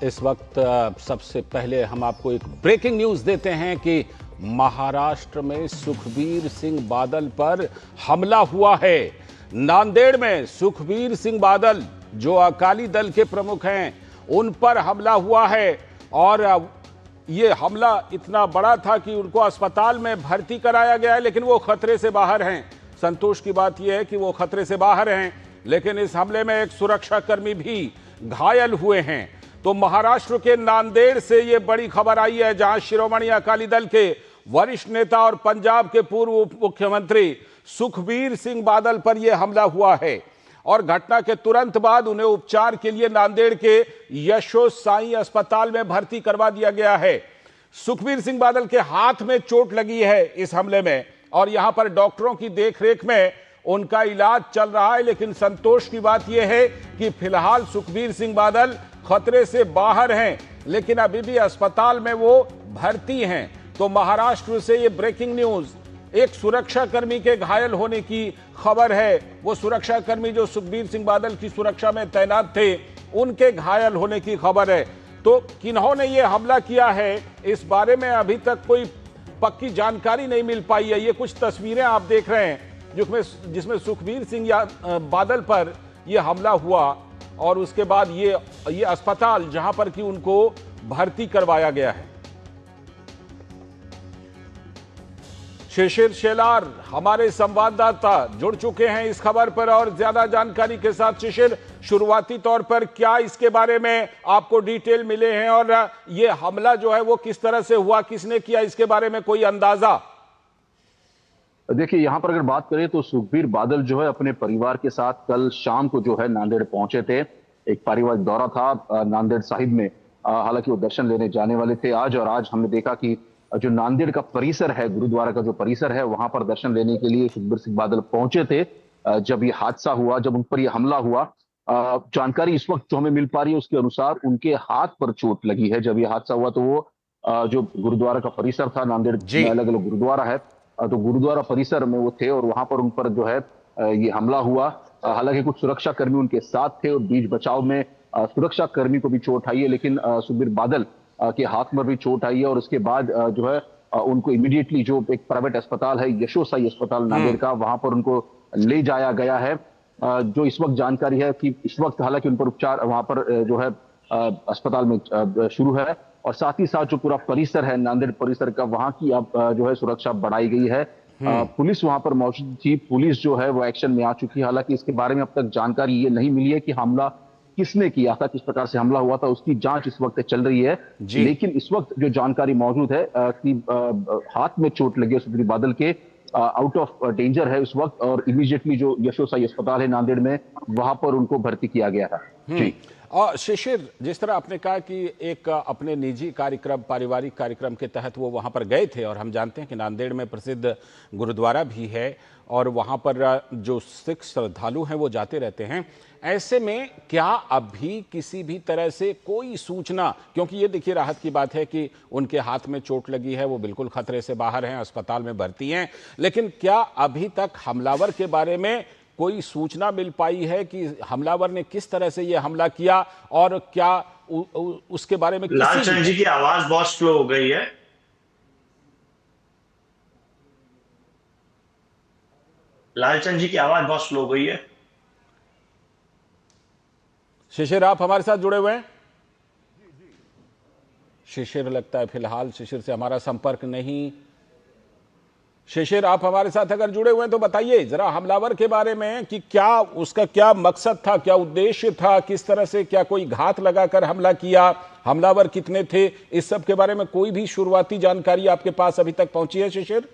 इस वक्त सबसे पहले हम आपको एक ब्रेकिंग न्यूज देते हैं कि महाराष्ट्र में सुखबीर सिंह बादल पर हमला हुआ है। नांदेड़ में सुखबीर सिंह बादल जो अकाली दल के प्रमुख हैं उन पर हमला हुआ है और ये हमला इतना बड़ा था कि उनको अस्पताल में भर्ती कराया गया है, लेकिन वो खतरे से बाहर हैं। संतोष की बात यह है कि वो खतरे से बाहर हैं, लेकिन इस हमले में एक सुरक्षाकर्मी भी घायल हुए हैं। तो महाराष्ट्र के नांदेड़ से ये बड़ी खबर आई है, जहां शिरोमणि अकाली दल के वरिष्ठ नेता और पंजाब के पूर्व उप मुख्यमंत्री सुखबीर सिंह बादल पर यह हमला हुआ है और घटना के तुरंत बाद उन्हें उपचार के लिए नांदेड़ के यशो साई अस्पताल में भर्ती करवा दिया गया है। सुखबीर सिंह बादल के हाथ में चोट लगी है इस हमले में और यहां पर डॉक्टरों की देखरेख में उनका इलाज चल रहा है। लेकिन संतोष की बात यह है कि फिलहाल सुखबीर सिंह बादल खतरे से बाहर हैं, लेकिन अभी भी अस्पताल में वो भर्ती हैं। तो महाराष्ट्र से ये ब्रेकिंग न्यूज, एक सुरक्षाकर्मी के घायल होने की खबर है। वो सुरक्षाकर्मी जो सुखबीर सिंह बादल की सुरक्षा में तैनात थे, उनके घायल होने की खबर है। तो किन्होंने ये हमला किया है, इस बारे में अभी तक कोई पक्की जानकारी नहीं मिल पाई है। ये कुछ तस्वीरें आप देख रहे हैं जिसमें सुखबीर सिंह बादल पर यह हमला हुआ और उसके बाद ये अस्पताल जहां पर कि उनको भर्ती करवाया गया है। शिशिर शेलार हमारे संवाददाता जुड़ चुके हैं इस खबर पर और ज्यादा जानकारी के साथ। शिशिर, शुरुआती तौर पर क्या इसके बारे में आपको डिटेल मिले हैं और ये हमला जो है वो किस तरह से हुआ, किसने किया, इसके बारे में कोई अंदाजा? देखिए, यहाँ पर अगर बात करें तो सुखबीर बादल जो है अपने परिवार के साथ कल शाम को जो है नांदेड़ पहुंचे थे। एक पारिवारिक दौरा था नांदेड़ साहिब में। हालांकि वो दर्शन लेने जाने वाले थे आज, और आज हमने देखा कि जो नांदेड़ का परिसर है, गुरुद्वारा का जो परिसर है, वहां पर दर्शन लेने के लिए सुखबीर सिंह बादल पहुंचे थे। जब ये हादसा हुआ, जब उन पर यह हमला हुआ, जानकारी इस वक्त जो हमें मिल पा रही है उसके अनुसार उनके हाथ पर चोट लगी है। जब ये हादसा हुआ तो वो जो गुरुद्वारा का परिसर था, नांदेड़ में अलग अलग गुरुद्वारा है, तो गुरुद्वारा परिसर में वो थे और वहां पर उन पर जो है ये हमला हुआ। हालांकि कुछ सुरक्षा कर्मी उनके साथ थे और बीच बचाव में सुरक्षा कर्मी को भी चोट आई है, लेकिन सुखबीर बादल के हाथ में भी चोट आई है। और उसके बाद जो है उनको इमीडिएटली जो एक प्राइवेट अस्पताल है, यशो साई अस्पताल नांदेड़ का, वहां पर उनको ले जाया गया है। जो इस वक्त जानकारी है कि इस वक्त हालांकि उन पर उपचार वहां पर जो है अस्पताल में शुरू है, और साथ ही साथ जो पूरा परिसर है नांदेड़ परिसर का, वहां की अब जो है सुरक्षा बढ़ाई गई है। पुलिस वहां पर मौजूद थी, पुलिस जो है वो एक्शन में आ चुकी है। हालांकि इसके बारे में अब तक जानकारी ये नहीं मिली है कि हमला किसने किया था, किस प्रकार से हमला हुआ था, उसकी जांच इस वक्त चल रही है। लेकिन इस वक्त जो जानकारी मौजूद है कि हाथ में चोट लगी है सुखबीर बादल के, आउट ऑफ डेंजर है उस वक्त, और इमीडिएटली जो यशो साई अस्पताल है नांदेड़ में, वहां पर उनको भर्ती किया गया था। जी। और शिशिर, जिस तरह आपने कहा कि एक अपने निजी कार्यक्रम, पारिवारिक कार्यक्रम के तहत वो वहां पर गए थे, और हम जानते हैं कि नांदेड़ में प्रसिद्ध गुरुद्वारा भी है और वहां पर जो सिख श्रद्धालु हैं वो जाते रहते हैं। ऐसे में क्या अभी किसी भी तरह से कोई सूचना, क्योंकि ये देखिए राहत की बात है कि उनके हाथ में चोट लगी है, वो बिल्कुल खतरे से बाहर हैं, अस्पताल में भर्ती हैं, लेकिन क्या अभी तक हमलावर के बारे में कोई सूचना मिल पाई है कि हमलावर ने किस तरह से यह हमला किया और क्या उसके बारे में? लालचंद जी की आवाज बहुत स्लो हो गई है। लालचंद जी की आवाज बहुत स्लो हो गई है। शिशिर, आप हमारे साथ जुड़े हुए हैं? शिशिर, लगता है फिलहाल शिशिर से हमारा संपर्क नहीं। शिशिर, आप हमारे साथ अगर जुड़े हुए हैं तो बताइए जरा हमलावर के बारे में कि क्या उसका क्या मकसद था, क्या उद्देश्य था, किस तरह से, क्या कोई घात लगाकर हमला किया, हमलावर कितने थे, इस सब के बारे में कोई भी शुरुआती जानकारी आपके पास अभी तक पहुंची है? शिशिर,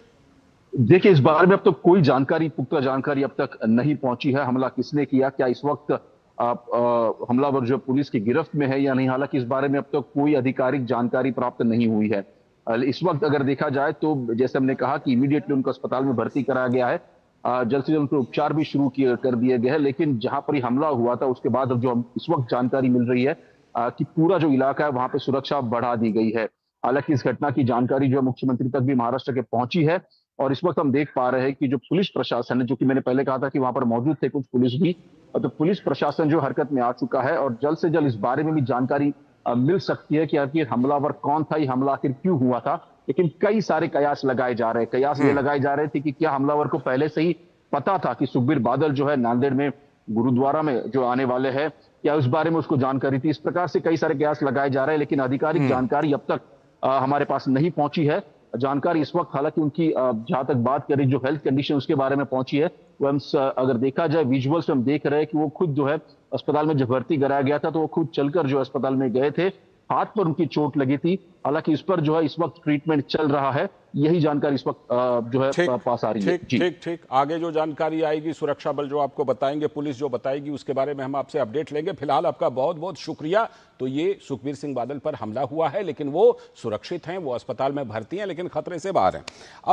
देखिए, इस बारे में अब तक कोई जानकारी, पुख्ता जानकारी अब तक नहीं पहुंची है। हमला किसने किया, क्या इस वक्त हमलावर जो पुलिस की गिरफ्त में है या नहीं, हालांकि इस बारे में अब तक कोई आधिकारिक जानकारी प्राप्त नहीं हुई है। इस वक्त अगर देखा जाए तो जैसे हमने कहा कि इमीडिएटली उनको अस्पताल में भर्ती कराया गया है, जल्द से जल्द उनके उपचार भी शुरू कर दिए गए हैं। लेकिन जहां पर हमला हुआ था उसके बाद अब जो इस वक्त जानकारी मिल रही है कि पूरा जो इलाका है वहां पर सुरक्षा बढ़ा दी गई है। हालांकि इस घटना की जानकारी जो मुख्यमंत्री तक भी महाराष्ट्र के पहुंची है, और इस वक्त हम देख पा रहे हैं कि जो पुलिस प्रशासन है, जो कि मैंने पहले कहा था कि वहां पर मौजूद थे कुछ पुलिस भी, तो पुलिस प्रशासन जो हरकत में आ चुका है और जल्द से जल्द इस बारे में भी जानकारी मिल सकती है कि आखिर हमलावर कौन था, ये हमला आखिर क्यों हुआ था। लेकिन कई सारे कयास लगाए जा रहे हैं। कयास ये लगाए जा रहे थे कि क्या हमलावर को पहले से ही पता था कि सुखबीर बादल जो है नांदेड़ में गुरुद्वारा में जो आने वाले हैं, क्या उस बारे में उसको जानकारी थी। इस प्रकार से कई सारे कयास लगाए जा रहे हैं, लेकिन आधिकारिक जानकारी अब तक हमारे पास नहीं पहुंची है। जानकारी इस वक्त हालांकि उनकी जहां तक बात करें जो हेल्थ कंडीशन उसके बारे में पहुंची है, वो हम अगर देखा जाए विजुअल्स हम देख रहे हैं कि वो खुद जो है अस्पताल में जब भर्ती कराया गया था तो वो खुद चलकर जो अस्पताल में गए थे। हाथ पर उनकी चोट लगी थी, हालांकि इस पर जो है इस वक्त ट्रीटमेंट चल रहा है। यही जानकारी इस वक्त जो है पास आ रही है। ठीक ठीक। आगे जो जानकारी आएगी, सुरक्षा बल जो आपको बताएंगे, पुलिस जो बताएगी, उसके बारे में हम आपसे अपडेट लेंगे। फिलहाल आपका बहुत बहुत शुक्रिया। तो ये सुखबीर सिंह बादल पर हमला हुआ है, लेकिन वो सुरक्षित हैं, वो अस्पताल में भर्ती हैं, लेकिन खतरे से बाहर हैं। अब